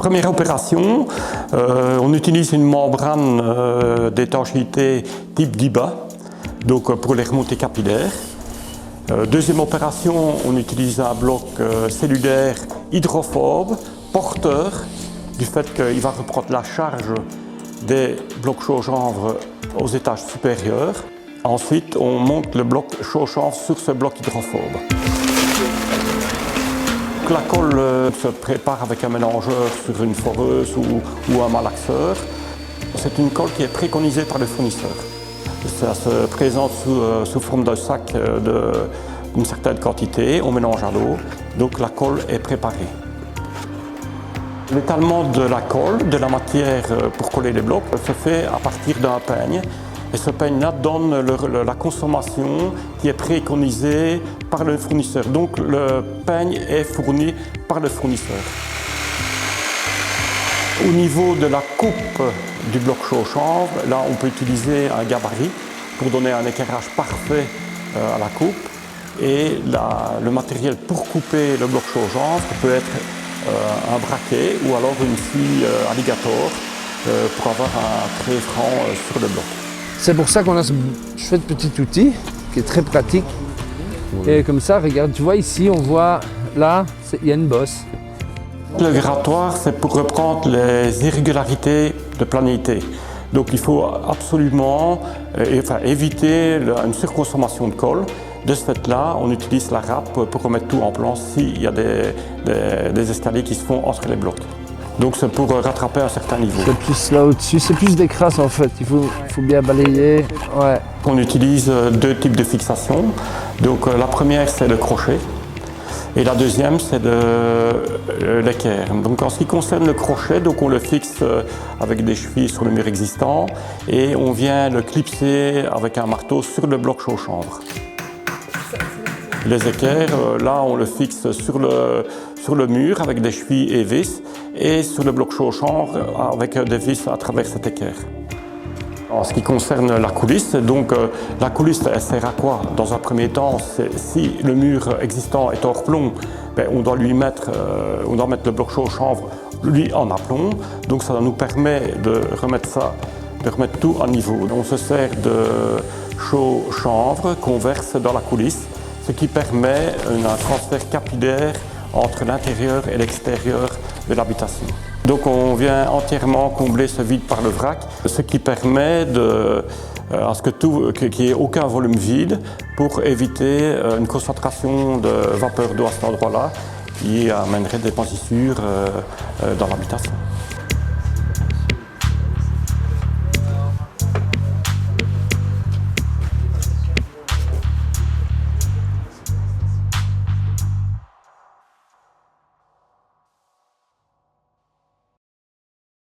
Première opération, on utilise une membrane d'étanchéité type DIBA, donc pour les remontées capillaires. Deuxième opération, on utilise un bloc cellulaire hydrophobe, porteur, du fait qu'il va reprendre la charge des blocs chaud-chanvre aux étages supérieurs. Ensuite, on monte le bloc chaud-chanvre sur ce bloc hydrophobe. La colle se prépare avec un mélangeur sur une foreuse ou un malaxeur. C'est une colle qui est préconisée par le fournisseur. Ça se présente sous forme d'un sac d'une certaine quantité, on mélange à l'eau, donc la colle est préparée. L'étalement de la colle, de la matière pour coller les blocs, se fait à partir d'un peigne. Et ce peigne-là donne la consommation qui est préconisée par le fournisseur. Donc le peigne est fourni par le fournisseur. Au niveau de la coupe du bloc chaud-chanvre, là on peut utiliser un gabarit pour donner un éclairage parfait à la coupe. Et le matériel pour couper le bloc chaud-chanvre peut être un braquet ou alors une scie alligator pour avoir un trait franc sur le bloc. C'est pour ça qu'on a ce chouette petit outil qui est très pratique. Et comme ça, regarde, tu vois ici, on voit là, il y a une bosse. Le grattoir, c'est pour reprendre les irrégularités de planéité. Donc il faut absolument éviter une surconsommation de colle. De ce fait-là, on utilise la râpe pour remettre tout en place s'il y a des escaliers qui se font entre les blocs. Donc c'est pour rattraper un certain niveau. C'est plus là au-dessus, c'est plus des crasses en fait, il faut bien balayer. Ouais. On utilise deux types de fixation. Donc la première c'est le crochet et la deuxième c'est l'équerre. Donc en ce qui concerne le crochet, donc on le fixe avec des chevilles sur le mur existant et on vient le clipser avec un marteau sur le bloc chaud-chanvre. Les équerres, là on le fixe sur le mur avec des chevilles et vis et sur le bloc chaud-chanvre avec des vis à travers cet équerre. En ce qui concerne la coulisse, donc la coulisse elle sert à quoi? Dans un premier temps, si le mur existant est hors plomb, on doit mettre le bloc chaud-chanvre lui en aplomb. Donc ça nous permet de remettre tout à niveau. On se sert de chaud-chanvre qu'on verse dans la coulisse, ce qui permet un transfert capillaire entre l'intérieur et l'extérieur de l'habitation. Donc on vient entièrement combler ce vide par le vrac, ce qui permet à ce qu'il n'y ait aucun volume vide pour éviter une concentration de vapeur d'eau à cet endroit-là qui amènerait des moisissures dans l'habitation.